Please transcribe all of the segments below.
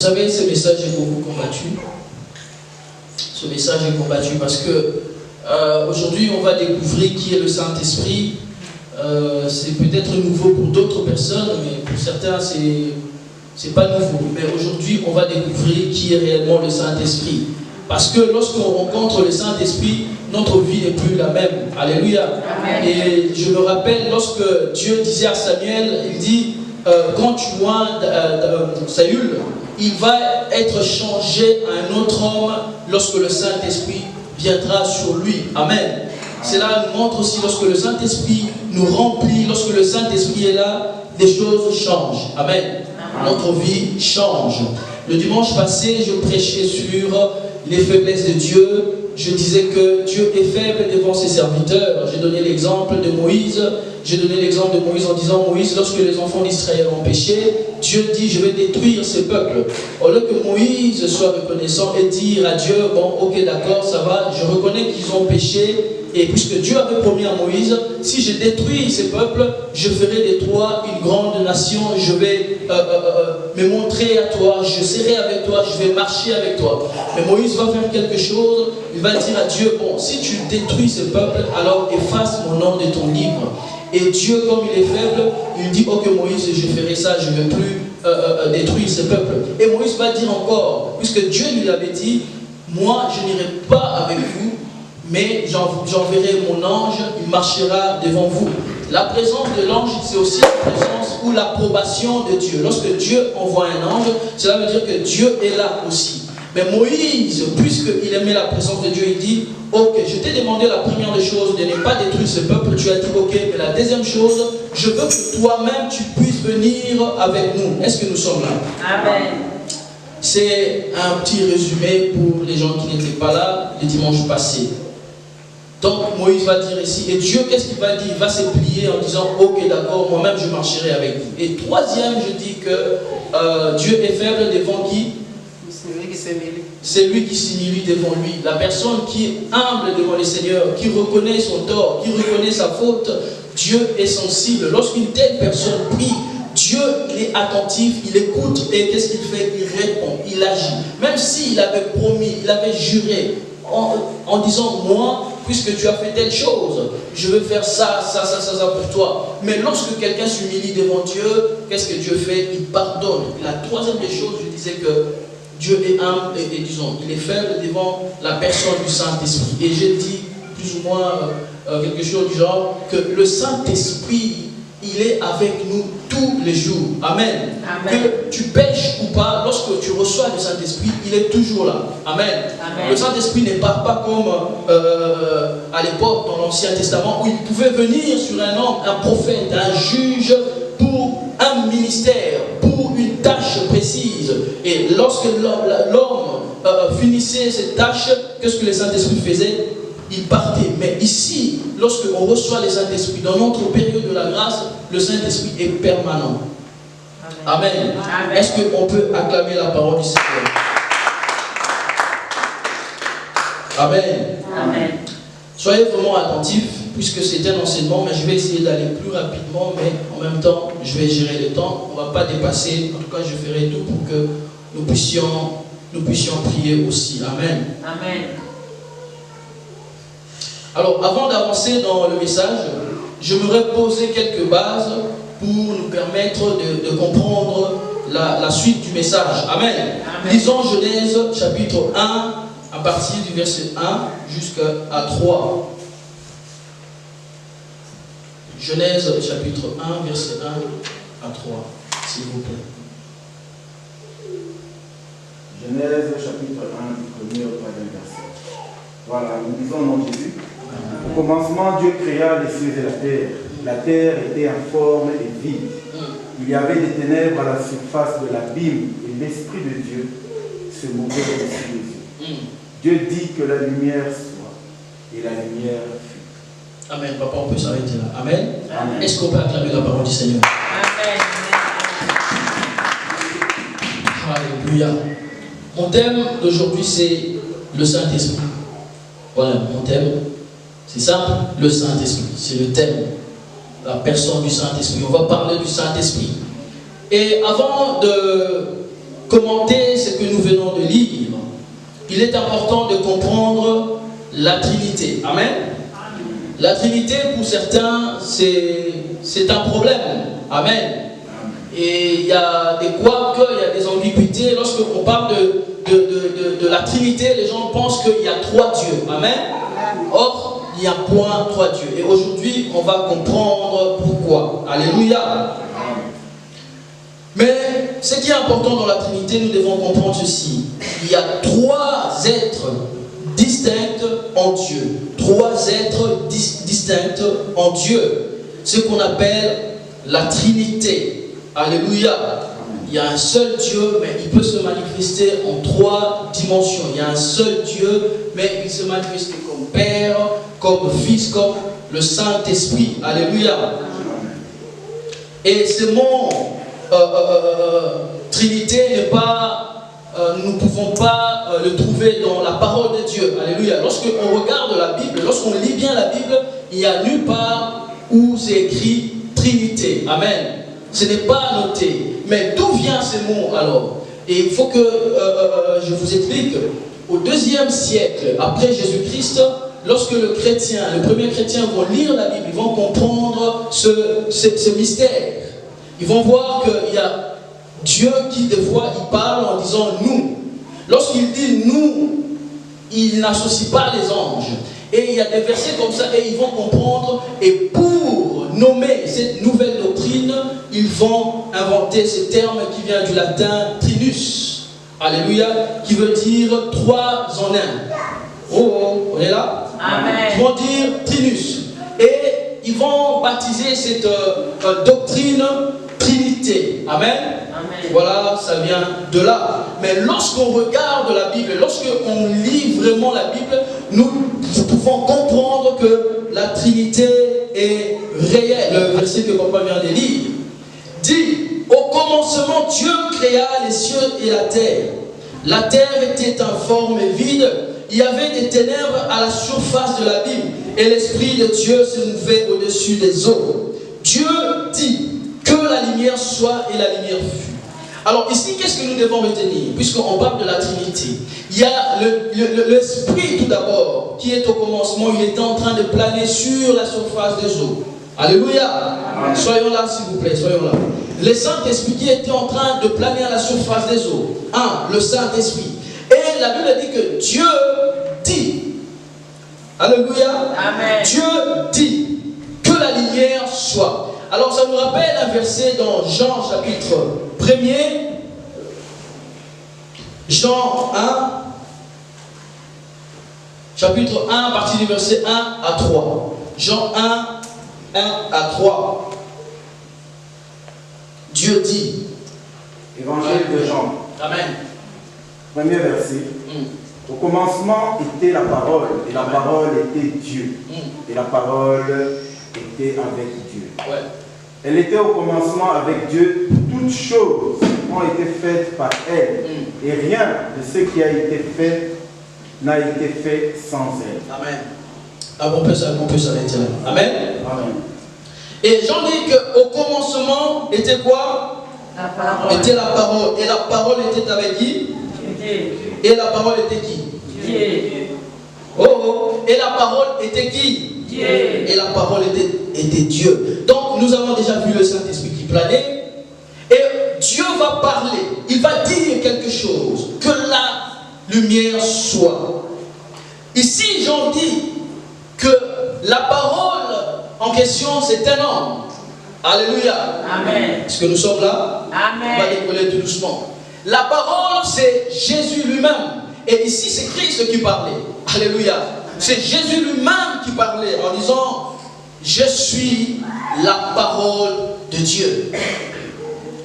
savez, ce message est beaucoup combattu. Ce message est combattu parce que aujourd'hui, on va découvrir qui est le Saint-Esprit. C'est peut-être nouveau pour d'autres personnes, mais pour certains, c'est pas nouveau. Mais aujourd'hui, on va découvrir qui est réellement le Saint-Esprit. Parce que lorsqu'on rencontre le Saint-Esprit, notre vie n'est plus la même. Alléluia. Amen. Et je me rappelle lorsque Dieu disait à Samuel, il dit, quand tu vois Saül, il va être changé à un autre homme lorsque le Saint-Esprit viendra sur lui. Amen. Cela nous montre aussi lorsque le Saint-Esprit nous remplit, lorsque le Saint-Esprit est là, les choses changent. Amen. Notre vie change. Le dimanche passé, je prêchais sur les faiblesses de Dieu. Je disais que Dieu est faible devant ses serviteurs. J'ai donné l'exemple de Moïse. J'ai donné l'exemple de Moïse en disant, Moïse, lorsque les enfants d'Israël ont péché, Dieu dit, je vais détruire ce peuple. Au lieu que Moïse soit reconnaissant et dire à Dieu, bon, ok, d'accord, ça va, je reconnais qu'ils ont péché. Et puisque Dieu avait promis à Moïse, si je détruis ces peuples, je ferai de toi une grande nation, je vais me montrer à toi, je serai avec toi, je vais marcher avec toi. Mais Moïse va faire quelque chose, il va dire à Dieu, bon, si tu détruis ce peuple, alors efface mon nom de ton livre. Et Dieu, comme il est faible, il dit, ok Moïse, je ferai ça, je ne vais plus détruire ce peuple. Et Moïse va dire encore, puisque Dieu lui avait dit, moi je n'irai pas avec vous, mais j'enverrai mon ange, il marchera devant vous. La présence de l'ange, c'est aussi la présence ou l'approbation de Dieu. Lorsque Dieu envoie un ange, cela veut dire que Dieu est là aussi. Mais Moïse, puisqu'il aimait la présence de Dieu, il dit, ok, je t'ai demandé la première des choses de ne pas détruire ce peuple. Tu as dit, ok, mais la deuxième chose, je veux que toi-même tu puisses venir avec nous. Est-ce que nous sommes là? Amen. C'est un petit résumé pour les gens qui n'étaient pas là le dimanche passé. Donc Moïse va dire ici, et Dieu qu'est-ce qu'il va dire? Il va se plier en disant, ok d'accord, moi-même je marcherai avec vous. Et troisième, je dis que Dieu est faible devant qui? C'est lui qui s'humilie devant lui. La personne qui est humble devant le Seigneur, qui reconnaît son tort, qui reconnaît sa faute, Dieu est sensible. Lorsqu'une telle personne prie, Dieu il est attentif, il écoute et qu'est-ce qu'il fait? Il répond, il agit. Même s'il avait promis, il avait juré en disant, moi, puisque tu as fait telle chose, je veux faire ça pour toi. Mais lorsque quelqu'un s'humilie devant Dieu, qu'est-ce que Dieu fait? Il pardonne. Et la troisième des choses, je disais que Dieu est humble et disons, il est faible devant la personne du Saint-Esprit. Et j'ai dit plus ou moins quelque chose du genre que le Saint-Esprit, il est avec nous tous les jours. Amen. Amen. Que tu pêches ou pas, lorsque tu reçois le Saint-Esprit, il est toujours là. Amen. Amen. Le Saint-Esprit n'est pas comme à l'époque dans l'Ancien Testament où il pouvait venir sur un homme, un prophète, un juge pour un ministère, pour une tâche précise. Et lorsque l'homme finissait cette tâche, qu'est-ce que le Saint-Esprit faisait? Il partait. Mais ici, lorsque on reçoit le Saint-Esprit, dans notre période de la grâce, le Saint-Esprit est permanent. Amen. Amen. Est-ce qu'on peut acclamer la parole du Seigneur? Amen. Amen. Soyez vraiment attentifs, puisque c'est un enseignement, mais je vais essayer d'aller plus rapidement, mais en même temps, je vais gérer le temps. On ne va pas dépasser. En tout cas, je ferai tout pour que nous puissions prier aussi. Amen. Amen. Alors, avant d'avancer dans le message, je voudrais poser quelques bases pour nous permettre de comprendre la suite du message. Amen. Amen. Lisons Genèse chapitre 1, à partir du verset 1 jusqu'à 3. Genèse chapitre 1, verset 1 à 3, s'il vous plaît. Genèse chapitre 1, du premier au troisième verset. Voilà, nous lisons au nom de Jésus. Au commencement, Dieu créa les cieux et la terre. La terre était informe et vide. Il y avait des ténèbres à la surface de l'abîme et l'Esprit de Dieu se mouvait au-dessus des eaux. Dieu dit que la lumière soit et la lumière fut. Amen. Papa, on peut s'arrêter là. Amen. Amen. Est-ce qu'on peut acclamer la parole du Seigneur? Amen. Alléluia. Mon thème d'aujourd'hui, c'est le Saint-Esprit. Voilà, mon thème. C'est simple, le Saint-Esprit. C'est le thème. La personne du Saint-Esprit. On va parler du Saint-Esprit. Et avant commenter ce que nous venons de lire, il est important de comprendre la Trinité. Amen. La Trinité, pour certains, c'est un problème. Amen. Et il y a des couacs, il y a des ambiguïtés. Lorsqu'on parle de la Trinité, les gens pensent qu'il y a 3 dieux. Amen. Or, il n'y a point 3 dieux. Et aujourd'hui, on va comprendre pourquoi. Alléluia. Mais ce qui est important dans la Trinité, nous devons comprendre ceci. Il y a 3 êtres distincts en Dieu. 3 êtres distincts en Dieu. Ce qu'on appelle la Trinité. Alléluia. Il y a un seul Dieu, mais il peut se manifester en 3 dimensions. Il y a un seul Dieu, mais il se manifeste comme Père, comme Fils, comme le Saint-Esprit. Alléluia. Et ce mot Trinité n'est pas, nous ne pouvons pas le trouver dans la parole de Dieu. Alléluia. Lorsqu'on regarde la Bible, lorsqu'on lit bien la Bible, il n'y a nulle part où c'est écrit Trinité. Amen. Ce n'est pas noté. Mais d'où vient ce mot alors? Et il faut que je vous explique. Au 2e siècle, après Jésus-Christ, lorsque le premier chrétien vont lire la Bible, ils vont comprendre ce mystère. Ils vont voir qu'il y a Dieu qui des fois il parle en disant nous. Lorsqu'il dit nous, il n'associe pas les anges. Et il y a des versets comme ça et ils vont comprendre. Et pour nommer cette nouvelle doctrine, ils vont inventer ce terme qui vient du latin trinus. Alléluia, qui veut dire 3 en 1. Oh, on est là? Amen. Ils vont dire trinus. Et ils vont baptiser cette doctrine Trinité. Amen. Amen. Voilà, ça vient de là. Mais lorsqu'on regarde la Bible, lorsqu'on lit vraiment la Bible, nous pouvons comprendre que la Trinité est réelle. Le verset que papa vient de lire dit: au commencement, Dieu créa les cieux et la terre. La terre était informe et vide. Il y avait des ténèbres à la surface de l'abîme. Et l'Esprit de Dieu se mouvait au-dessus des eaux. Dieu dit que la lumière soit et la lumière fut. Alors ici, qu'est-ce que nous devons retenir? Puisqu'on parle de la Trinité. Il y a l'Esprit tout d'abord, qui est au commencement. Il était en train de planer sur la surface des eaux. Alléluia. Amen. Soyons là, s'il vous plaît, soyons là. Le Saint-Esprit qui était en train de planer à la surface des eaux. Le Saint-Esprit. Et la Bible dit que Dieu dit. Alléluia. Amen. Dieu dit que la lumière soit. Alors ça nous rappelle un verset dans Jean chapitre 1er. Jean 1. Chapitre 1 à partir du verset 1 à 3. Jean 1 à 3. Dieu dit. Évangile de Jean. Amen. Premier verset. Au commencement était la parole, et la parole était Dieu. Et la parole était avec Dieu. Ouais. Elle était au commencement avec Dieu. Toutes choses ont été faites par elle. Et rien de ce qui a été fait n'a été fait sans elle. Amen. On peut s'arrêter là. Amen. Amen. Et Jean dit qu'au commencement était quoi? La parole. Était la parole. Et la parole était avec qui? Dieu. Et la parole était qui? Dieu. Oh. Et la parole était qui? Dieu. Et la parole était Dieu. Donc nous avons déjà vu le Saint-Esprit qui planait. Et Dieu va parler. Il va dire quelque chose. Que la lumière soit. Ici, Jean dit que la parole en question, c'est un homme. Alléluia. Amen. Est-ce que nous sommes là? Amen. On va décoller tout doucement. La parole, c'est Jésus lui-même. Et ici, c'est Christ qui parlait. Alléluia. C'est Jésus lui-même qui parlait en disant: je suis la parole de Dieu.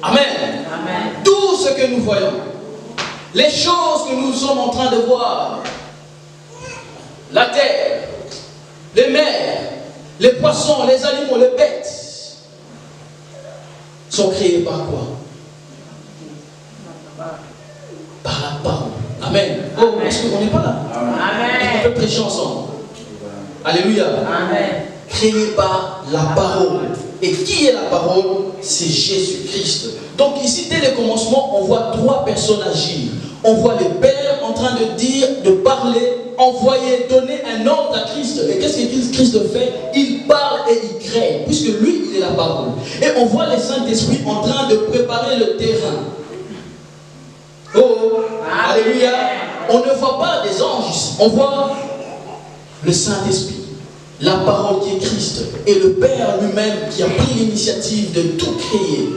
Amen. Amen. Tout ce que nous voyons, les choses que nous sommes en train de voir, la terre, les mers, les poissons, les animaux, les bêtes, sont créés par quoi? Par la parole. Amen. Oh, est-ce qu'on n'est pas là? Amen. On peut prêcher ensemble. Alléluia. Amen. Créé par la parole. Et qui est la parole? C'est Jésus-Christ. Donc ici, dès le commencement, on voit trois personnes agir. On voit le Père en train de dire, de parler, envoyer, donner un ordre à Christ. Et qu'est-ce que Christ fait? Il parle et il crée, puisque lui, il est la parole. Et on voit le Saint-Esprit en train de préparer le terrain. Oh, alléluia. On ne voit pas des anges ici. On voit le Saint-Esprit, la parole qui est Christ, et le Père lui-même qui a pris l'initiative de tout créer.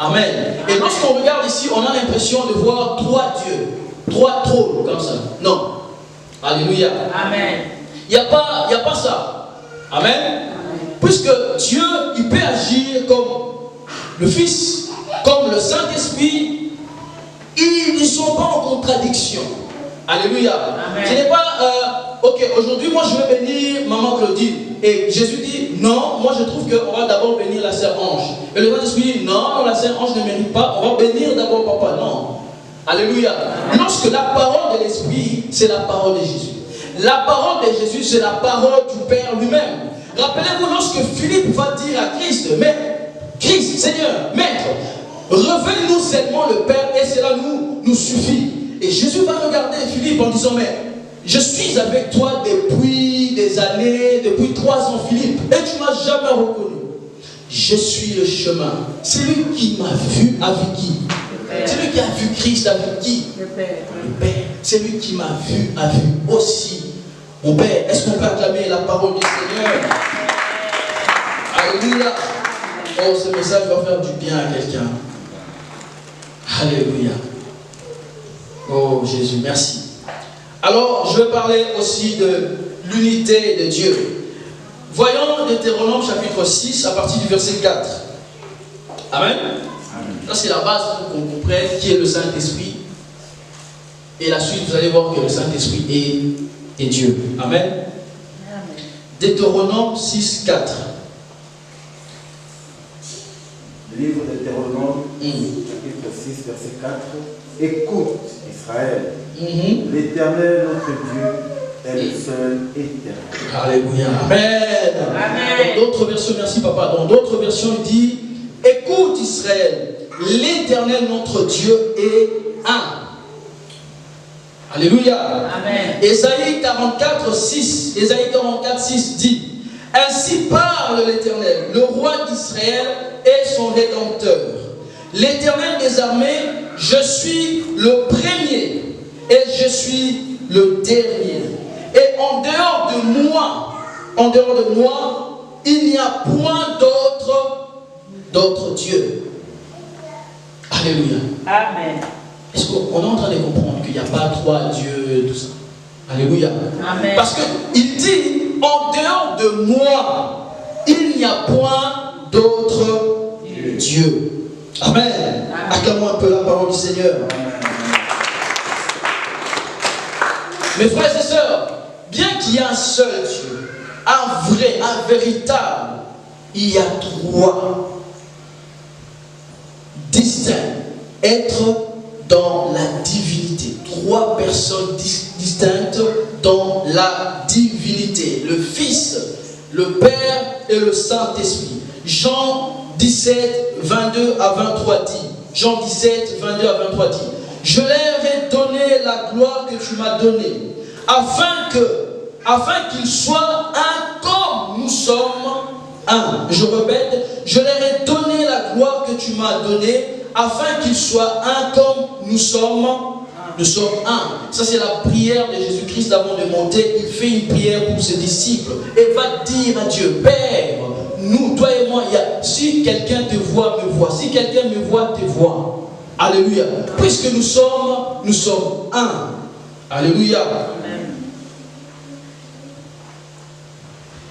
Amen. Et lorsqu'on regarde ici, on a l'impression de voir trois dieux, trois trônes comme ça. Non. Alléluia. Amen. Il n'y a pas ça. Amen. Puisque Dieu, il peut agir comme le Fils, comme le Saint-Esprit. Ils ne sont pas en contradiction. Alléluia. Amen. Ce n'est pas, ok, aujourd'hui, moi je vais bénir maman Claudine. Et Jésus dit, non, moi je trouve qu'on va d'abord bénir la sœur Ange. Et le Saint-Esprit dit, non, la sœur Ange ne mérite pas, on va bénir d'abord papa. Non. Alléluia. Amen. Lorsque la parole de l'Esprit, c'est la parole de Jésus. La parole de Jésus, c'est la parole du Père lui-même. Rappelez-vous, lorsque Philippe va dire à Christ, mais Christ, Seigneur, Maître, révèle-nous seulement le Père et cela nous suffit. Et Jésus va regarder Philippe en disant, mais je suis avec toi depuis des années, depuis 3 ans Philippe, et tu ne m'as jamais reconnu. Je suis le chemin. Celui qui m'a vu a vu qui? Celui qui a vu Christ a vu qui? Le Père. Le Père. Celui qui m'a vu a vu aussi mon Père. Est-ce qu'on peut acclamer la parole du Seigneur? Alléluia. Oh, ce message va faire du bien à quelqu'un. Alléluia. Oh Jésus, merci. Alors, je vais parler aussi de l'unité de Dieu. Voyons Deutéronome chapitre 6 à partir du verset 4. Amen. Ça, c'est la base pour qu'on comprenne qui est le Saint-Esprit. Et la suite, vous allez voir que le Saint-Esprit est Dieu. Amen. Deutéronome 6, 4. Le livre de Deutéronome, chapitre 6, verset 4. Écoute, Israël, l'Éternel, notre Dieu, est le seul éternel. Alléluia. Amen. Amen. Dans d'autres versions, merci papa, dans d'autres versions, il dit, écoute Israël, l'Éternel, notre Dieu, est un. Alléluia. Amen. Ésaïe 44, 6. Ésaïe 44, 6 dit, ainsi parle l'Éternel, le roi d'Israël et son Rédempteur. L'Éternel des armées, je suis le premier et je suis le dernier. Et en dehors de moi, il n'y a point d'autre Dieu. Alléluia. Amen. Est-ce qu'on est en train de comprendre qu'il n'y a pas 3 dieux, tout ça? Alléluia. Amen. Parce qu'il dit, en dehors de moi, il n'y a point d'autre Dieu. Amen. Acclamons un peu la parole du Seigneur. Mes frères et sœurs, bien qu'il y ait un seul Dieu, un vrai, un véritable, il y a 3 distincts êtres dans la divinité. 3 personnes distinctes dans la divinité. Le Fils, le Père et le Saint-Esprit. Jean 17, 22 à 23 dit. Jean 17, 22 à 23 dit. Je leur ai donné la gloire que tu m'as donnée, afin qu'ils soient un comme nous sommes un. Je répète, je leur ai donné la gloire que tu m'as donnée, afin qu'ils soient un comme nous sommes un. Ça, c'est la prière de Jésus-Christ avant de monter. Il fait une prière pour ses disciples et va dire à Dieu, Père, nous, toi et moi, si quelqu'un te voit, me voit. Si quelqu'un me voit, te voit. Alléluia. Puisque nous sommes un. Alléluia. Amen.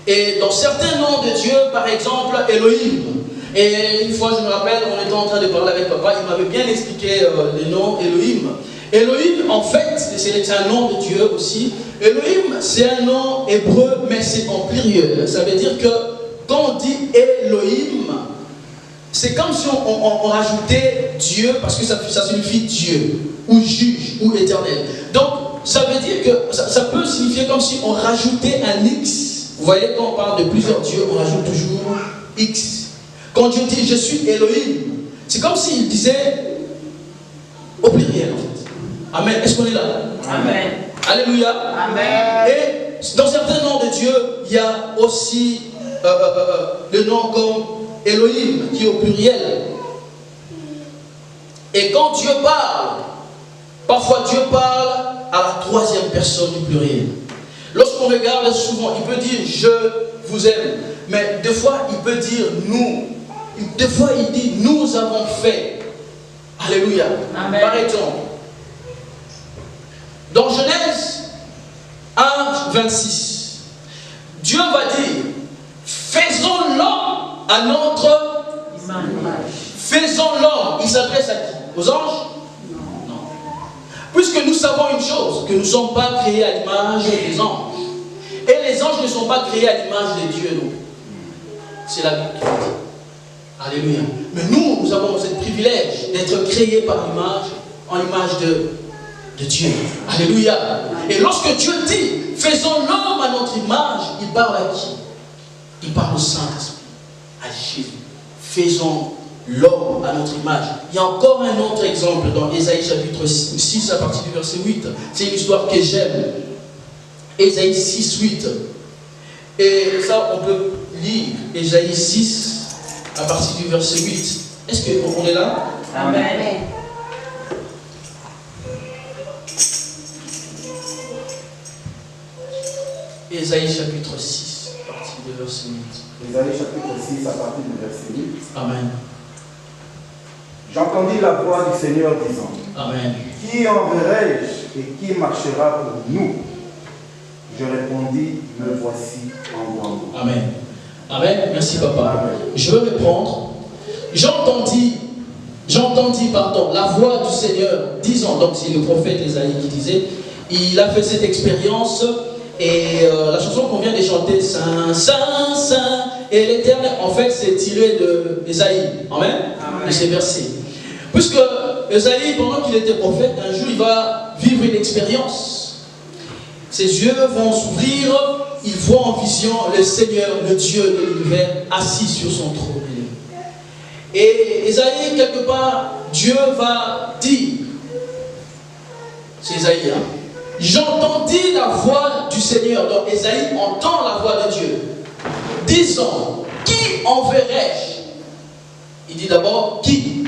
Et dans certains noms de Dieu, par exemple, Elohim. Et une fois, je me rappelle, on était en train de parler avec papa, il m'avait bien expliqué le nom Elohim. Elohim, en fait, c'est un nom de Dieu aussi. Elohim, c'est un nom hébreu, mais c'est en pluriel. Ça veut dire que quand on dit Elohim, c'est comme si on rajoutait Dieu, parce que ça signifie Dieu, ou juge, ou éternel. Donc, ça veut dire que ça peut signifier comme si on rajoutait un X. Vous voyez, quand on parle de plusieurs dieux, on rajoute toujours X. Quand Dieu dit je suis Elohim, c'est comme s'il disait au pluriel en fait. Amen. Est-ce qu'on est là? Amen. Alléluia. Amen. Et dans certains noms de Dieu, il y a aussi le nom comme Elohim qui est au pluriel. Et quand Dieu parle, parfois Dieu parle à la troisième personne du pluriel. Lorsqu'on regarde souvent, il peut dire je vous aime, mais des fois il peut dire nous. Des fois il dit nous avons fait. Alléluia. Amen. Par exemple, dans Genèse 1, 26, Dieu va dire faisons l'homme à notre Image. faisons l'homme. Il s'adresse à qui? Aux anges? Non. Puisque nous savons une chose, que nous ne sommes pas créés à l'image des anges. Et les anges ne sont pas créés à l'image de Dieu, non. C'est la Bible qui le dit. Alléluia. Mais nous avons ce privilège d'être créés par l'image, en l'image de Dieu. Alléluia. Et lorsque Dieu dit, faisons l'homme à notre image, il parle à qui? Il parle au Saint-Esprit, à Jésus. Faisons l'homme à notre image. Il y a encore un autre exemple dans Ésaïe chapitre 6 à partir du verset 8. C'est une histoire que j'aime. Ésaïe 6, 8. Et ça, on peut lire Ésaïe 6 à partir du verset 8. Est-ce qu'on est là? Amen. Ésaïe chapitre 6 à partir du verset 8. Ésaïe chapitre 6 à partir du verset 8. Amen. J'entendis la voix du Seigneur disant, Amen. qui enverrai-je et qui marchera pour nous? Je répondis, me voici, envoie-moi. Amen. Amen. Merci papa. Amen. Je veux répondre. J'entendis la voix du Seigneur disant, donc c'est le prophète Ésaïe qui disait, il a fait cette expérience et la chanson qu'on vient de chanter, Saint, Saint, Saint, et l'Éternel, en fait c'est tiré de Ésaïe. Amen. De ces versets. Puisque Ésaïe, pendant qu'il était prophète, un jour il va vivre une expérience. Ses yeux vont s'ouvrir, il voit en vision le Seigneur, le Dieu de l'univers, assis sur son trône. Et Ésaïe, quelque part, Dieu va dire, c'est Ésaïe, hein, j'entendis la voix du Seigneur. Donc Ésaïe entend la voix de Dieu, disant, qui enverrai-je? Il dit d'abord, qui?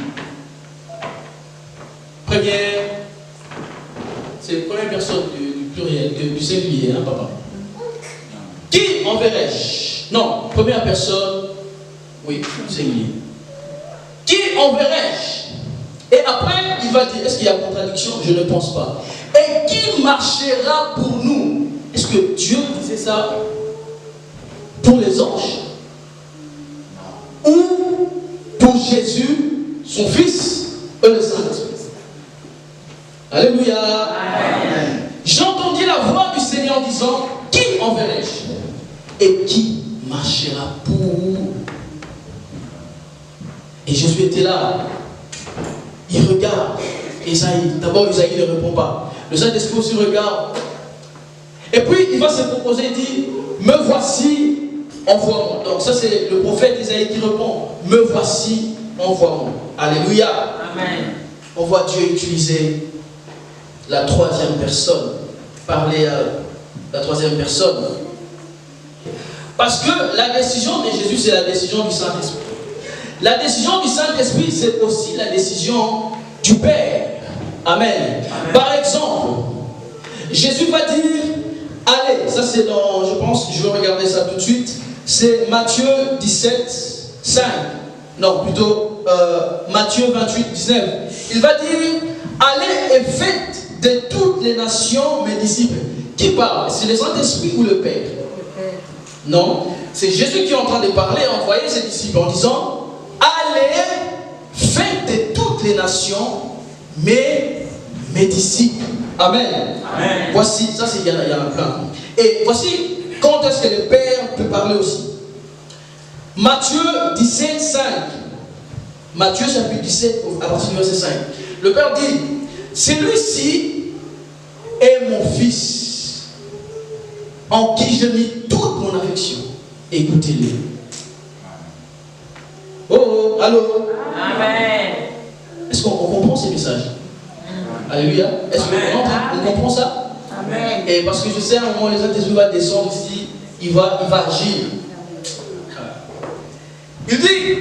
C'est la première personne du pluriel, du singulier, hein, papa. Qui enverrai-je? Non, première personne, oui, singulier. Qui enverrai-je? Et après, il va dire, est-ce qu'il y a contradiction? Je ne pense pas. Et qui marchera pour nous? Est-ce que Dieu disait ça pour les anges? Ou pour Jésus, son Fils, et le Saint-Esprit? Alléluia. Amen. J'entendis la voix du Seigneur disant, qui enverrai-je? Et qui marchera pour nous? Et Jésus était là. Il regarde Ésaïe. D'abord, Ésaïe ne répond pas. Le Saint-Esprit aussi regarde. Et puis, il va se proposer et dire, me voici, envoie-moi. Donc, ça, c'est le prophète Ésaïe qui répond, me voici, envoie-moi. Alléluia. Amen. On voit Dieu utiliser la troisième personne. Parler à la troisième personne. Parce que la décision de Jésus, c'est la décision du Saint-Esprit. La décision du Saint-Esprit, c'est aussi la décision du Père. Amen. Amen. Par exemple, Jésus va dire, allez, ça c'est dans, je pense, je vais regarder ça tout de suite, c'est Matthieu 17, 5. Non, plutôt Matthieu 28, 19. Il va dire, allez et faites de toutes les nations mes disciples. Qui parle? C'est le Saint-Esprit ou le Père? Non, c'est Jésus qui est en train de parler et envoyer ses disciples en disant, allez, faites de toutes les nations mes disciples. Amen. Amen. Voici, ça c'est, il y en a plein. Et voici quand est-ce que le Père peut parler aussi. Matthieu 17, 5. Matthieu chapitre 17, à partir du verset 5. Le Père dit, celui-ci est mon Fils, en qui je mis toute mon affection. Écoutez-le. Oh, Allô? Amen. Est-ce qu'on comprend ces messages? Alléluia. Est-ce qu'on comprend ça? Amen. Et parce que je sais, à un moment, le Saint-Esprit va descendre ici, il va agir. Il dit,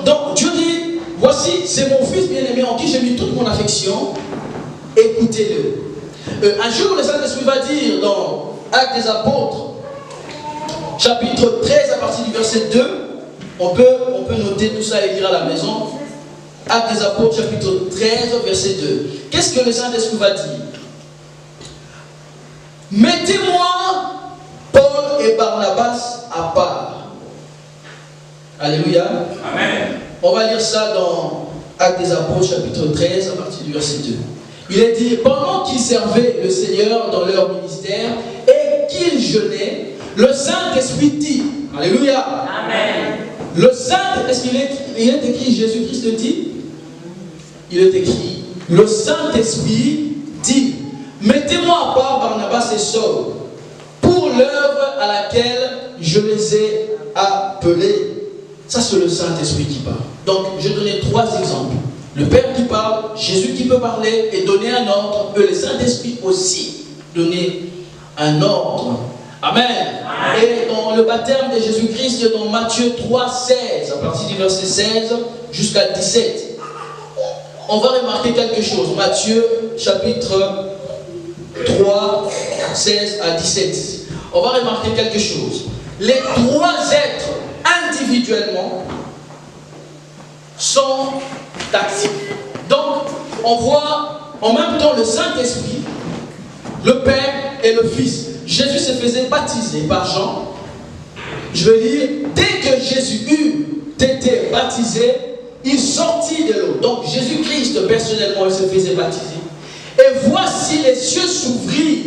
donc Dieu dit, voici, c'est mon fils bien-aimé en qui j'ai mis toute mon affection, écoutez-le. Un jour, le Saint-Esprit va dire dans Actes des Apôtres, chapitre 13, à partir du verset 2, on peut noter tout ça et lire à la maison. Actes des Apôtres, chapitre 13, verset 2. Qu'est-ce que le Saint-Esprit va dire? Mettez-moi Paul et Barnabas à part. Alléluia. Amen. On va lire ça dans Actes des Apôtres, chapitre 13, à partir du verset 2. Il est dit, pendant qu'ils servaient le Seigneur dans leur ministère et qu'ils jeûnaient, le Saint-Esprit dit, Alléluia. Amen. Le Saint, est-ce qu'il est écrit, Jésus-Christ le dit? Il est écrit, le Saint-Esprit dit, mettez-moi à part Barnabas et Saul pour l'œuvre à laquelle je les ai appelés. Ça, c'est le Saint-Esprit qui parle. Donc, je donnais 3 exemples. Le Père qui parle, Jésus qui peut parler et donner un ordre, et le Saint-Esprit aussi donner un ordre. Amen. Amen. Et dans le baptême de Jésus-Christ, dans Matthieu 3, 16, à partir du verset 16 jusqu'à 17, on va remarquer quelque chose. Matthieu, chapitre 3, 16 à 17. On va remarquer quelque chose. Les 3 êtres individuellement sont actifs. Donc, on voit en même temps le Saint-Esprit, le Père et le Fils. Jésus se faisait baptiser par Jean. Je veux dire, dès que Jésus eut été baptisé, il sortit de l'eau. Donc, Jésus-Christ, personnellement, il se faisait baptiser. Et voici les cieux s'ouvrir.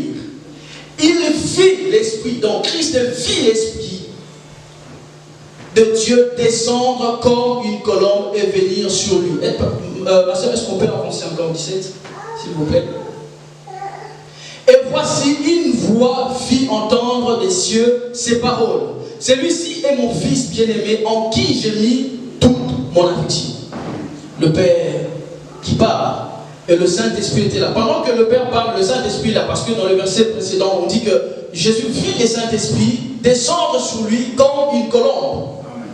Il vit l'Esprit. Donc, Christ vit l'Esprit de Dieu descendre comme une colombe et venir sur lui. Ma soeur, est-ce qu'on peut avancer encore 17, s'il vous plaît? Et voici une voix fit entendre des cieux ces paroles. Celui-ci est mon fils bien-aimé en qui j'ai mis toute mon affection. Le Père qui parle et le Saint-Esprit était là. Pendant que le Père parle, le Saint-Esprit est là. Parce que dans le verset précédent, on dit que Jésus vit le Saint-Esprit descendre sur lui comme une colombe.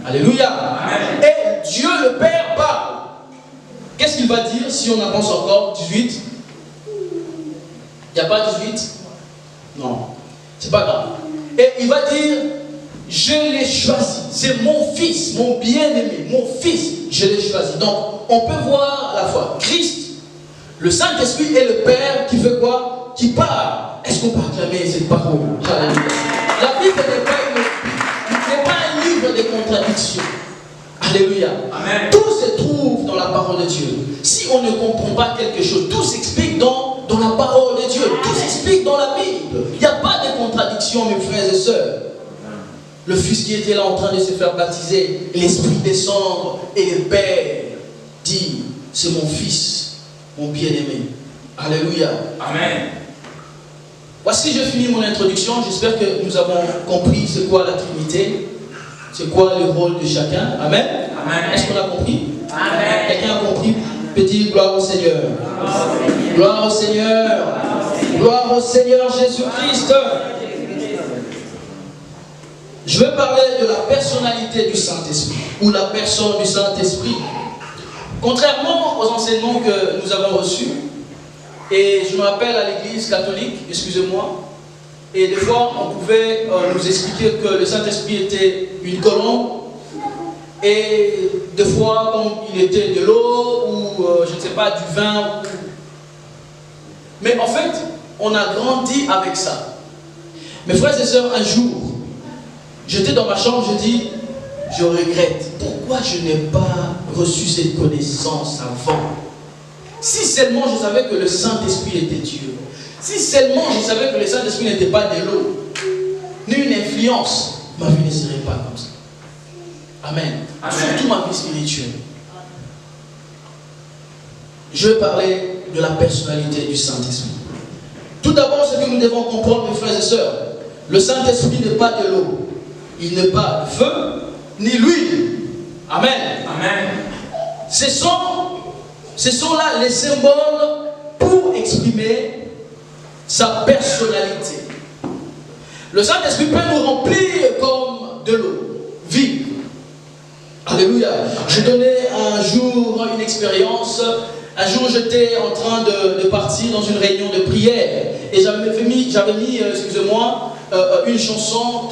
Alléluia. Amen. Et Dieu le Père parle. Qu'est-ce qu'il va dire si on avance encore? 18. Il n'y a pas 18? Non. C'est pas grave. Et il va dire, je l'ai choisi. C'est mon fils, mon bien-aimé, mon fils. Je l'ai choisi. Donc, on peut voir à la fois Christ, le Saint-Esprit et le Père qui fait quoi? Qui parle. Est-ce qu'on peut acclamer cette parole? Alléluia. La Bible n'est pas un livre de contradictions. Alléluia. Amen. Tout se trouve dans la parole de Dieu. Si on ne comprend pas quelque chose, tout s'explique dans la parole de Dieu. Tout s'explique dans la Bible. Il n'y a pas de contradiction, mes frères et sœurs. Le fils qui était là en train de se faire baptiser, l'Esprit descendre et le Père dit, c'est mon fils, mon bien-aimé. Alléluia. Amen. Voici, je finis mon introduction. J'espère que nous avons compris c'est quoi la Trinité, c'est quoi le rôle de chacun. Amen. Amen. Est-ce qu'on a compris? Amen. Quelqu'un a compris? Petit gloire au Seigneur. Gloire au Seigneur. Gloire au Seigneur Jésus-Christ. Je vais parler de la personnalité du Saint-Esprit ou la personne du Saint-Esprit. Contrairement aux enseignements que nous avons reçus, et je me rappelle à l'église catholique, excusez-moi, et des fois on pouvait nous expliquer que le Saint-Esprit était une colombe, et des fois comme il était de l'eau ou je ne sais pas, du vin. Mais en fait, on a grandi avec ça. Mes frères et sœurs, un jour, j'étais dans ma chambre, je dis, je regrette. Pourquoi je n'ai pas reçu cette connaissance avant? Si seulement je savais que le Saint-Esprit était Dieu. Si seulement je savais que le Saint-Esprit n'était pas de l'eau, ni une influence, ma vie ne serait pas comme ça. Amen. Amen. Surtout ma vie spirituelle. Je vais parler de la personnalité du Saint-Esprit. Tout d'abord, ce que nous devons comprendre, mes frères et sœurs, le Saint-Esprit n'est pas de l'eau. Il n'est pas de feu, ni l'huile. Amen. Amen. Ce sont là les symboles pour exprimer sa personnalité. Le Saint-Esprit peut nous remplir comme de l'eau vive. Alléluia. Je donnais un jour une expérience. Un jour, j'étais en train de partir dans une réunion de prière et j'avais mis excusez-moi, une chanson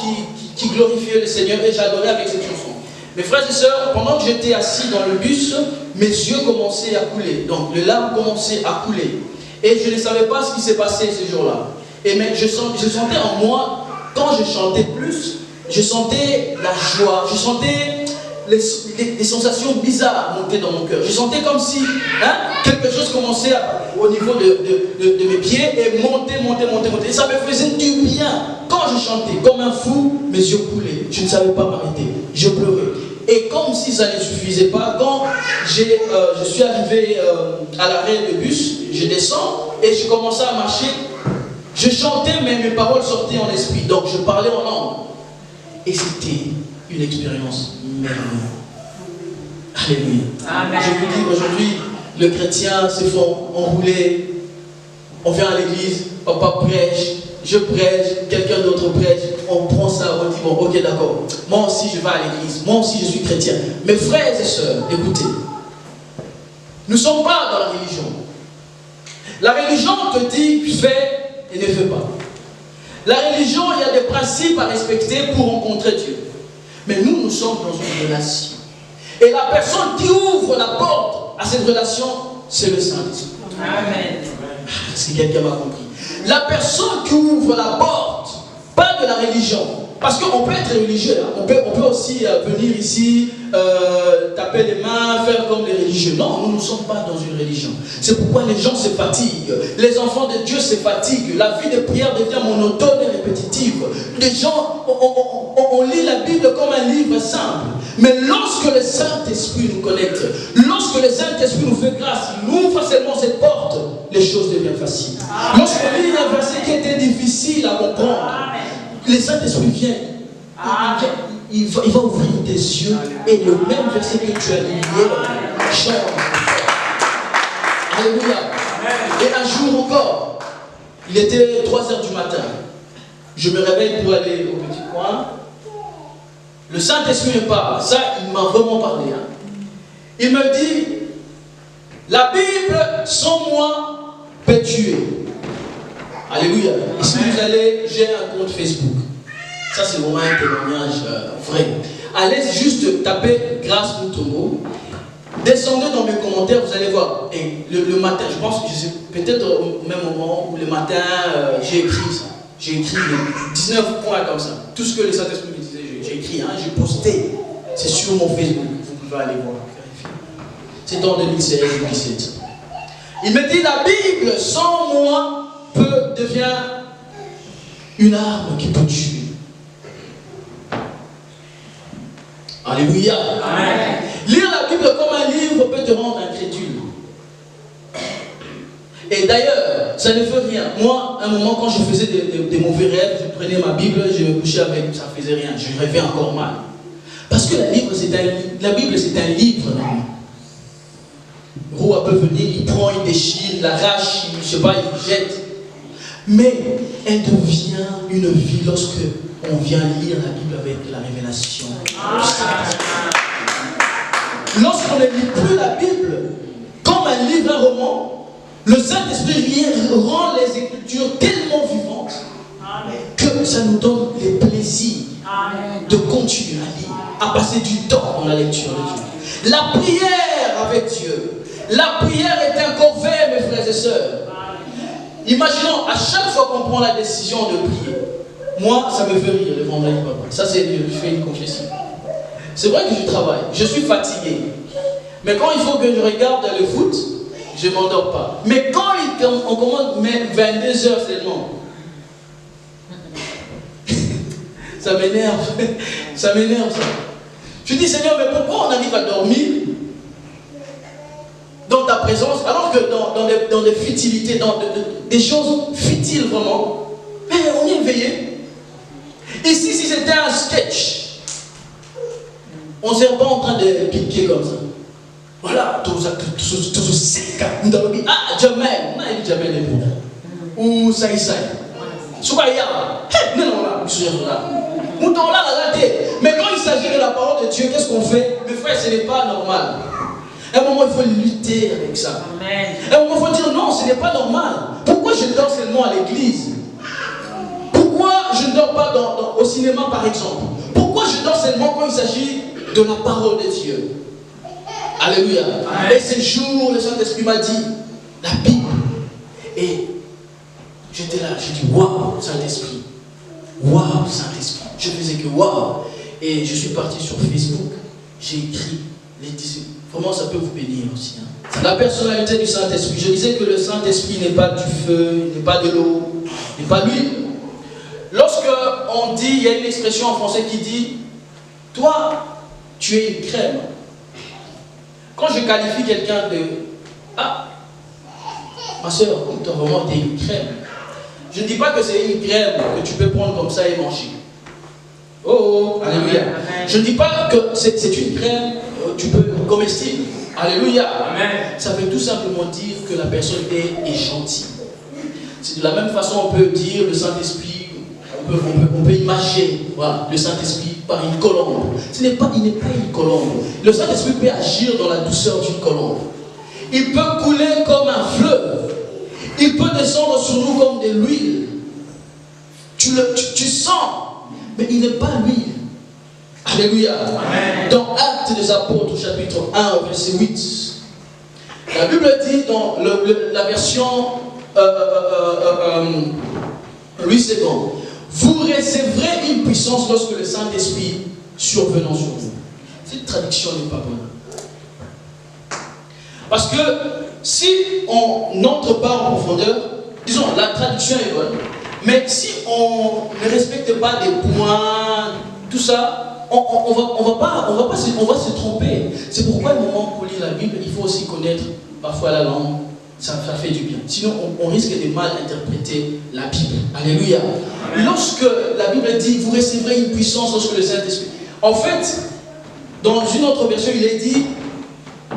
qui glorifiait le Seigneur et j'adorais avec cette chanson. Mes frères et sœurs, pendant que j'étais assis dans le bus, mes yeux commençaient à couler. Donc, les larmes commençaient à couler. Et je ne savais pas ce qui s'est passé ce jour-là. Et mais je sentais en moi, quand je chantais plus, je sentais la joie, je sentais des sensations bizarres monter dans mon cœur. Je sentais comme si quelque chose commençait au niveau de mes pieds et monter. Et ça me faisait du bien. Quand je chantais comme un fou, mes yeux coulaient. Je ne savais pas m'arrêter. Je pleurais. Et comme si ça ne suffisait pas, quand je suis arrivé à l'arrêt de bus, je descends et je commençais à marcher. Je chantais, mais mes paroles sortaient en esprit. Donc je parlais en langue. Et c'était une expérience merveilleuse. Alléluia. Amen. Je vous dis aujourd'hui, le chrétien se fait enrouler. On vient à l'église, papa prêche, je prêche, quelqu'un d'autre prêche. On prend ça, on dit bon, ok, d'accord. Moi aussi, je vais à l'église. Moi aussi, je suis chrétien. Mes frères et sœurs, écoutez. Nous ne sommes pas dans la religion. La religion te dit fais et ne fais pas. La religion, il y a des principes à respecter pour rencontrer Dieu. Mais nous sommes dans une relation. Et la personne qui ouvre la porte à cette relation, c'est le Saint-Esprit. Amen. Si quelqu'un m'a compris. La personne qui ouvre la porte, pas de la religion. Parce qu'on peut être religieux. Hein. On peut aussi venir ici, taper les mains, faire comme les religieux. Non, nous ne sommes pas dans une religion. C'est pourquoi les gens se fatiguent. Les enfants de Dieu se fatiguent. La vie de prière devient monotone et répétitive. Les gens, on lit la Bible comme un livre simple. Mais lorsque le Saint-Esprit nous connecte, lorsque le Saint-Esprit nous fait grâce, il ouvre seulement cette porte, les choses deviennent faciles. Lorsqu'on lit un verset qui était difficile à comprendre, le Saint-Esprit vient, il va ouvrir tes yeux et le même verset que tu as lu hier change. Alléluia. Et un jour encore, il était 3h du matin. Je me réveille pour aller au petit coin. Le Saint-Esprit me parle. Ça, il m'a vraiment parlé. Hein. Il me dit, la Bible sans moi peut tuer. Alléluia. Et si vous allez, j'ai un compte Facebook. Ça, c'est vraiment un témoignage vrai. Allez juste taper Grâce Mutombo. Descendez dans mes commentaires, vous allez voir. Et le matin, je pense que c'est peut-être au même moment où le matin, j'ai écrit ça. J'ai écrit 19 points comme ça. Tout ce que le Saint-Esprit me disait, j'ai écrit, hein, j'ai posté. C'est sur mon Facebook. Vous pouvez aller voir. C'est en 2016-2017. Il me dit, la Bible, sans moi, devient une arme qui peut tuer. Alléluia. Amen. Lire la Bible comme un livre peut te rendre incrédule. Et d'ailleurs, ça ne fait rien. Moi, à un moment, quand je faisais des mauvais rêves, je prenais ma Bible, je me couchais avec, ça ne faisait rien. Je rêvais encore mal. Parce que la Bible, c'est un livre. Roua peut venir, il prend, il déchire, il arrache, il, je sais pas, il jette. Mais elle devient une vie lorsque on vient lire la Bible avec la révélation. Lorsqu'on ne lit plus la Bible comme un livre, un roman, le Saint-Esprit rend les Écritures tellement vivantes que ça nous donne le plaisir de continuer à lire, à passer du temps dans la lecture de Dieu. La prière avec Dieu. La prière est un corvée, mes frères et sœurs. Imaginons, à chaque fois qu'on prend la décision de prier, moi, ça me fait rire le vendredi, papa. Ça, c'est, je fais une confession. C'est vrai que je travaille, je suis fatigué. Mais quand il faut que je regarde le foot, je ne m'endors pas. Mais quand on commence 22h seulement, ça m'énerve. Ça m'énerve, ça. Je dis, Seigneur, mais pourquoi on arrive à dormir dans ta présence, alors que dans des futilités, dans des choses futiles vraiment, mais on est éveillé. Ici, si c'était un sketch, On ne sert pas en train de piquer comme ça. Voilà, tout sec. Ah, Jamel. On a dit Jamel est bon. Ou Saï. Soubaya. Non, là, mouton là, la raté. Mais quand il s'agit de la parole de Dieu, qu'est-ce qu'on fait? Mes frères, ce n'est pas normal. À un moment, il faut lutter avec ça. Amen. À un moment, il faut dire non, ce n'est pas normal. Pourquoi je dors seulement à l'église? Pourquoi je ne dors pas au cinéma, par exemple? Pourquoi je dors seulement quand il s'agit de la parole de Dieu? Alléluia. Amen. Et ce jour, le Saint-Esprit m'a dit la Bible. Et j'étais là, j'ai dit waouh, Saint-Esprit. Waouh, Saint-Esprit. Je faisais que waouh. Et je suis parti sur Facebook. J'ai écrit les disciples. Vraiment, ça peut vous bénir aussi. Hein. La personnalité du Saint-Esprit. Je disais que le Saint-Esprit n'est pas du feu, n'est pas de l'eau, n'est pas l'huile. Lorsque on dit, il y a une expression en français qui dit toi, tu es une crème. Quand je qualifie quelqu'un de ah, ma soeur, toi vraiment tu es une crème. Je ne dis pas que c'est une crème que tu peux prendre comme ça et manger. Oh, alléluia. Je ne dis pas que c'est une crème tu peux comestible. Alléluia. Amen. Ça veut tout simplement dire que la personne est gentille. C'est de la même façon on peut dire le Saint-Esprit, on peut imaginer voilà, le Saint-Esprit par une colombe. Il n'est pas une colombe. Le Saint-Esprit peut agir dans la douceur d'une colombe. Il peut couler comme un fleuve. Il peut descendre sur nous comme de l'huile. Tu sens, mais il n'est pas l'huile. Alléluia. Amen. Dans Actes des Apôtres, chapitre 1, verset 8, la Bible dit dans la version Louis II, vous recevrez une puissance lorsque le Saint-Esprit survenant sur vous. Cette traduction n'est pas bonne. Parce que si on n'entre pas en profondeur, disons, la traduction est bonne, mais si on ne respecte pas des points, tout ça, on va se tromper. C'est pourquoi, au moment où on lit la Bible, il faut aussi connaître parfois la langue. Ça fait du bien. Sinon, on risque de mal interpréter la Bible. Alléluia. Lorsque la Bible dit, vous recevrez une puissance lorsque le Saint-Esprit. En fait, dans une autre version, il est dit,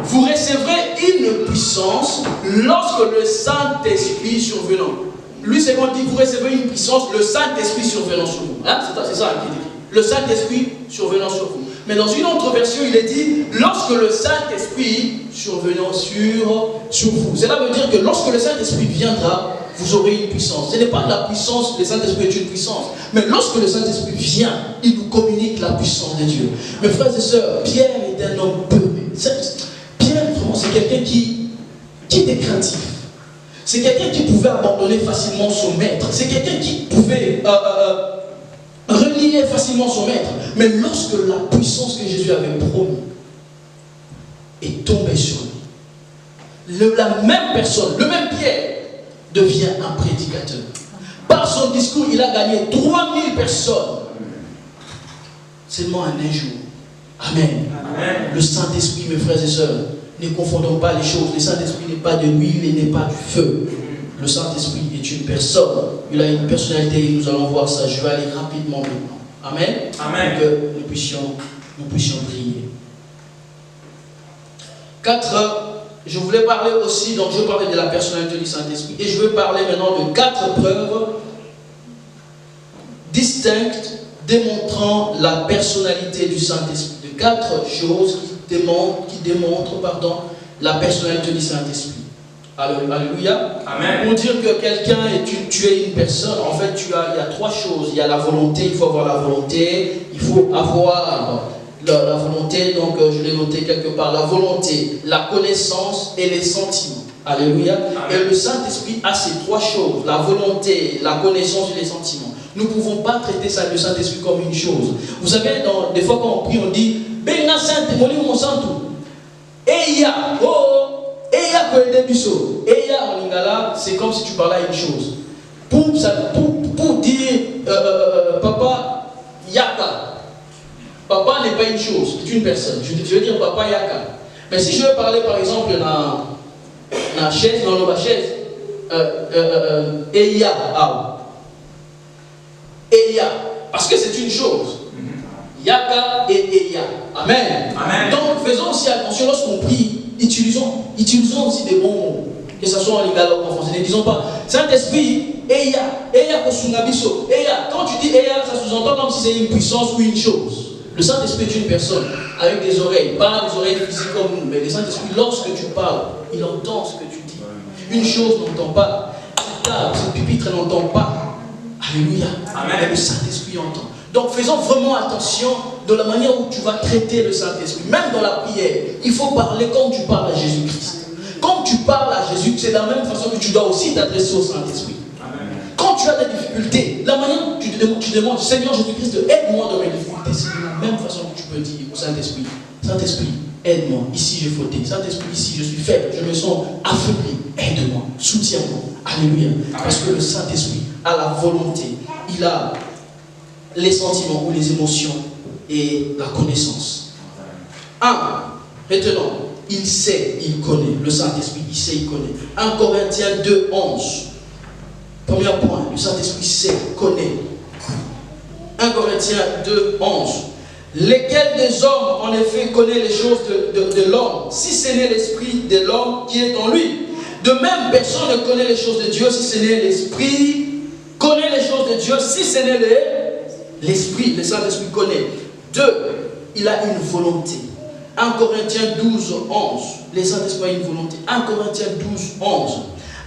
vous recevrez une puissance lorsque le Saint-Esprit survenant. Lui, c'est quand il dit, vous recevrez une puissance, le Saint-Esprit survenant sur vous. Hein? C'est ça qui est dit. Le Saint-Esprit survenant sur vous. Mais dans une autre version, il est dit, lorsque le Saint-Esprit survenant sur vous. Cela veut dire que lorsque le Saint-Esprit viendra, vous aurez une puissance. Ce n'est pas de la puissance, le Saint-Esprit est une puissance. Mais lorsque le Saint-Esprit vient, il nous communique la puissance de Dieu. Mes frères et sœurs, Pierre est un homme peureux. Pierre, vraiment, c'est quelqu'un qui était craintif. C'est quelqu'un qui pouvait abandonner facilement son maître. C'est quelqu'un qui pouvait relier facilement son maître. Mais lorsque la puissance que Jésus avait promis est tombée sur lui, la même personne, le même Pierre, devient un prédicateur. Par son discours, il a gagné 3000 personnes. Seulement en un jour. Amen. Amen. Le Saint-Esprit, mes frères et sœurs, ne confondons pas les choses. Le Saint-Esprit n'est pas de l'huile et n'est pas du feu. Le Saint-Esprit est une personne. Il a une personnalité et nous allons voir ça. Je vais aller rapidement maintenant. Amen. Amen. Pour que nous puissions prier. 4. Je voulais parler aussi, donc je vais parler de la personnalité du Saint-Esprit. Et je vais parler maintenant de 4 preuves distinctes démontrant la personnalité du Saint-Esprit. De 4 choses qui démontrent la personnalité du Saint-Esprit. Alléluia. Amen. Pour dire que quelqu'un tu es une personne, en fait il y a 3 choses. Il y a la volonté, il faut avoir la volonté, il faut avoir la volonté, donc je l'ai noté quelque part, la volonté, la connaissance et les sentiments. Alléluia. Amen. Et le Saint-Esprit a ces 3 choses, la volonté, la connaissance et les sentiments. Nous ne pouvons pas traiter ça, le Saint-Esprit comme une chose. Vous savez, des fois quand on prie, on dit Benga Saint, mon Santo. Eya, oh, Eya Koede Biso. Eya en lingala, c'est comme si tu parlais à une chose. Pour dire Papa Yaka. Papa n'est pas une chose, c'est une personne. Je veux dire Papa Yaka. Mais si je veux parler par exemple dans la chaise, dans la chaise, Eya, parce que c'est une chose. Yaka et Eya. Amen. Amen. Donc faisons aussi attention lorsqu'on prie, utilisons aussi des bons mots. Que ce soit en lingala ou en français. Ne disons pas Saint-Esprit, Eya Kosungabiso. Eya. Quand tu dis Eya, ça sous-entend comme si c'est une puissance ou une chose. Le Saint-Esprit est une personne avec des oreilles, pas des oreilles physiques comme nous, mais le Saint-Esprit, lorsque tu parles, il entend ce que tu dis. Une chose n'entend pas, cette pupitre n'entend pas. Alléluia. Amen. Mais le Saint-Esprit entend. Donc faisons vraiment attention de la manière où tu vas traiter le Saint-Esprit. Même dans la prière, il faut parler comme tu parles à Jésus-Christ. Comme tu parles à Jésus, c'est de la même façon que tu dois aussi t'adresser au Saint-Esprit. Quand tu as des difficultés, la manière où tu demandes, Seigneur Jésus-Christ, aide-moi dans mes difficultés, c'est de la même façon que tu peux dire au Saint-Esprit, Saint-Esprit, aide-moi, ici j'ai fauté, Saint-Esprit, ici je suis faible, je me sens affaibli, aide-moi, soutiens-moi, alléluia, parce que le Saint-Esprit a la volonté, il a les sentiments ou les émotions et la connaissance. Maintenant, il sait, il connaît, le Saint-Esprit, il sait, il connaît. 1 Corinthiens 2, 11. Premier point, le Saint-Esprit sait, connaît. 1 Corinthiens 2, 11. Lesquels des hommes, en effet, connaît les choses de l'homme, si ce n'est l'esprit de l'homme qui est en lui. De même, personne ne connaît les choses de Dieu si ce n'est l'esprit. Connaît les choses de Dieu si ce n'est l'esprit. Le Saint-Esprit connaît. 2, il a une volonté. 1 Corinthiens 12, 11. Le Saint-Esprit a une volonté. 1 Corinthiens 12, 11.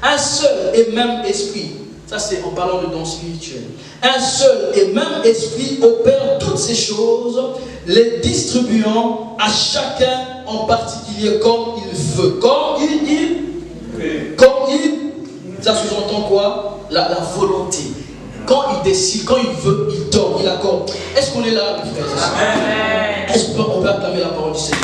Un seul et même esprit. Ça, c'est en parlant de dons spirituels. Un seul et même esprit opère toutes ces choses, les distribuant à chacun en particulier comme il veut. Comme il, ça sous-entend quoi? La volonté. Quand il décide, quand il veut, il donne, il accorde. Est-ce qu'on est là, mes frères? Amen. Est-ce qu'on peut acclamer la parole du Seigneur?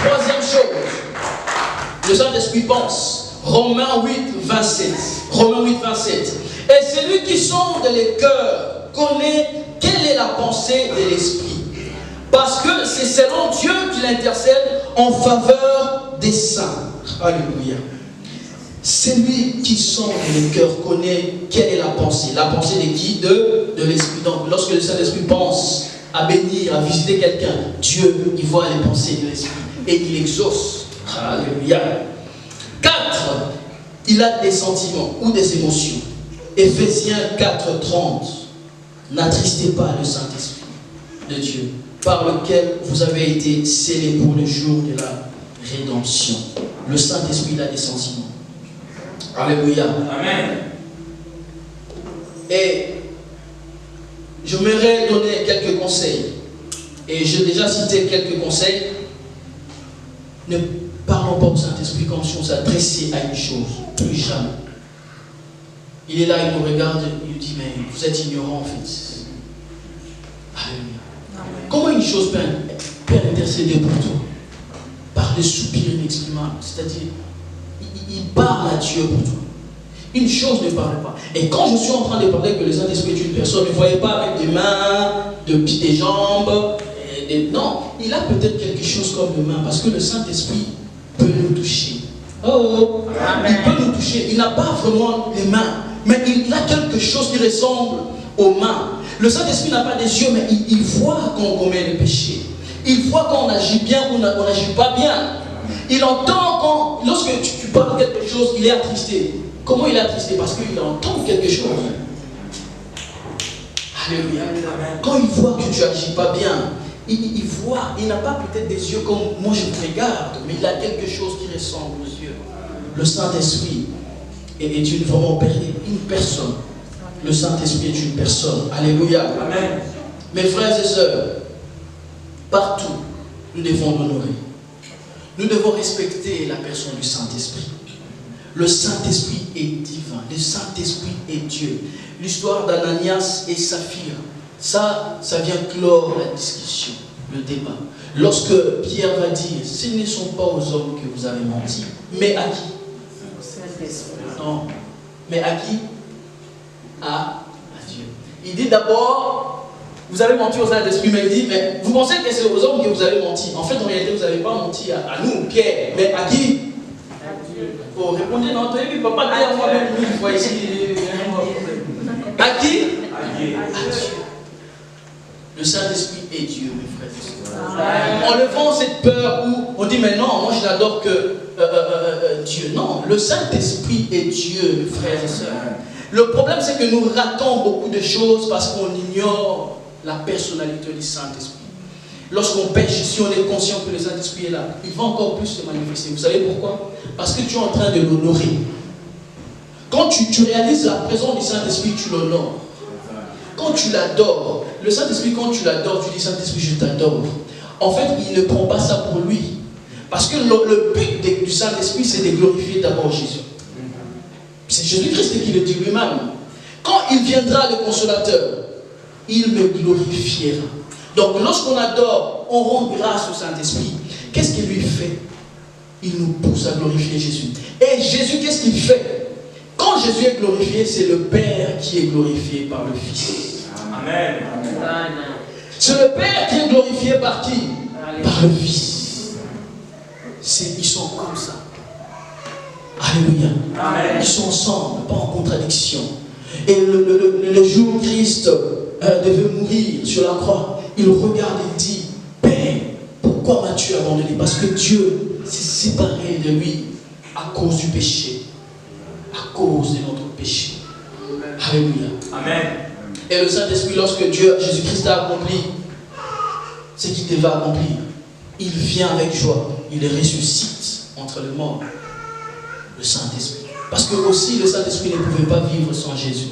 Troisième chose, le Saint-Esprit pense. Romains 8, 27. Romains 8, 27. Et celui qui sonde les cœurs connaît quelle est la pensée de l'Esprit. Parce que c'est selon Dieu qu'il intercède en faveur des saints. Alléluia. Celui qui sonde les cœurs connaît quelle est la pensée. La pensée de qui? De l'Esprit. Donc lorsque le Saint-Esprit pense à bénir, à visiter quelqu'un, Dieu, il voit les pensées de l'Esprit. Et il exauce. Alléluia. 4. Il a des sentiments ou des émotions. Éphésiens 4, 30. N'attristez pas le Saint-Esprit de Dieu, par lequel vous avez été scellés pour le jour de la rédemption. Le Saint-Esprit a des sentiments. Alléluia. Amen. Et j'aimerais donner quelques conseils. Et j'ai déjà cité quelques conseils. Ne parlons pas au Saint-Esprit comme si on s'adressait à une chose. Plus jamais. Il est là, il nous regarde, il nous dit, mais vous êtes ignorant en fait. Alléluia. Comment une chose peut intercéder pour toi? Par des soupirs inexprimables. C'est-à-dire, il parle à Dieu pour toi. Une chose ne parle pas. Et quand je suis en train de parler que le Saint-Esprit est une personne, ne voyez pas avec des mains, des jambes. Non, il a peut-être quelque chose comme des mains, parce que le Saint-Esprit peut nous toucher. Oh, il peut nous toucher. Il n'a pas vraiment les mains, mais il a quelque chose qui ressemble aux mains. Le Saint-Esprit n'a pas des yeux, mais il voit quand on commet le péché. Il voit quand on agit bien ou on n'agit pas bien. Il entend quand, lorsque tu parles de quelque chose, il est attristé. Comment il est attristé? Parce qu'il entend quelque chose. Alléluia. Quand il voit que tu n'agis pas bien, il voit, il n'a pas peut-être des yeux comme moi je te regarde, mais il a quelque chose qui ressemble aux yeux. Le Saint-Esprit est vraiment une personne. Le Saint-Esprit est une personne. Alléluia. Amen. Mes frères et sœurs, partout, nous devons l'honorer. Nous devons respecter la personne du Saint-Esprit. Le Saint-Esprit est divin. Le Saint-Esprit est Dieu. L'histoire d'Ananias et Saphir, ça vient clore la discussion, le débat. Lorsque Pierre va dire, ce ne sont pas aux hommes que vous avez menti, mais à qui? Non. Mais à qui? À Dieu. Il dit d'abord, vous avez menti au Saint-Esprit, mais il dit, mais vous pensez que c'est aux hommes que vous avez menti. En fait, en réalité, vous n'avez pas menti à nous, Pierre, mais à qui? Oh, répondez, non, toi, il ne peut pas dire à moi-même une fois ici. À qui? À Dieu. Le Saint-Esprit est Dieu, mes frères et sœurs. Enlevant cette peur où on dit, mais non, moi je n'adore que Dieu. Non, le Saint-Esprit est Dieu, mes frères et sœurs. Le problème, c'est que nous ratons beaucoup de choses parce qu'on ignore la personnalité du Saint-Esprit. Lorsqu'on pêche, si on est conscient que le Saint-Esprit est là, il va encore plus se manifester. Vous savez pourquoi? Parce que tu es en train de l'honorer. Quand tu réalises la présence du Saint-Esprit, tu l'honores. Quand tu l'adores, le Saint-Esprit, quand tu l'adores, tu dis, Saint-Esprit, je t'adore. En fait, il ne prend pas ça pour lui. Parce que le but du Saint-Esprit, c'est de glorifier d'abord Jésus. C'est Jésus-Christ qui le dit lui-même. Quand il viendra, le Consolateur, il me glorifiera. Donc, lorsqu'on adore, on rend grâce au Saint-Esprit. Qu'est-ce qu'il lui fait? Il nous pousse à glorifier Jésus. Et Jésus, qu'est-ce qu'il fait? Quand Jésus est glorifié, c'est le Père qui est glorifié par le Fils. Amen. C'est le Père qui est glorifié par qui? Par le Fils. Ils sont comme ça. Alléluia. Amen. Ils sont ensemble, pas en contradiction. Et le jour où Christ devait mourir sur la croix, il regarde et dit, Père, pourquoi m'as-tu abandonné? Parce que Dieu s'est séparé de lui à cause du péché. À cause de notre péché. Alléluia. Amen. Et le Saint-Esprit, lorsque Jésus-Christ a accompli ce qu'il devait accomplir, il vient avec joie, il les ressuscite entre les morts. Le Saint-Esprit. Parce que aussi le Saint-Esprit ne pouvait pas vivre sans Jésus.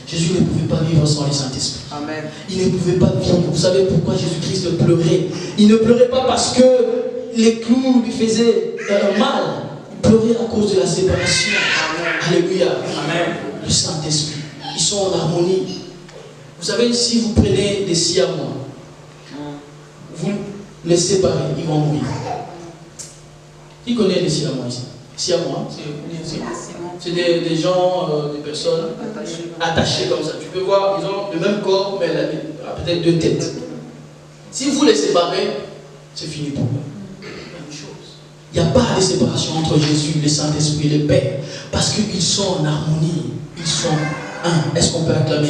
Jésus ne pouvait pas vivre sans le Saint-Esprit. Amen. Il ne pouvait pas vivre. Vous savez pourquoi Jésus-Christ pleurait? Il ne pleurait pas parce que les clous lui faisaient mal. Il pleurait à cause de la séparation. Amen. Alléluia. Amen. Le Saint-Esprit. Ils sont en harmonie. Vous savez, si vous prenez des siamois, vous les séparez, ils vont mourir. Qui connaît les siamois ici? Siamois, c'est des gens, des personnes attachées comme ça. Tu peux voir, ils ont le même corps, mais peut-être deux têtes. Si vous les séparez, c'est fini pour eux. Même chose. Il n'y a pas de séparation entre Jésus, le Saint-Esprit et le Père, parce qu'ils sont en harmonie, ils sont un. Est-ce qu'on peut acclamer?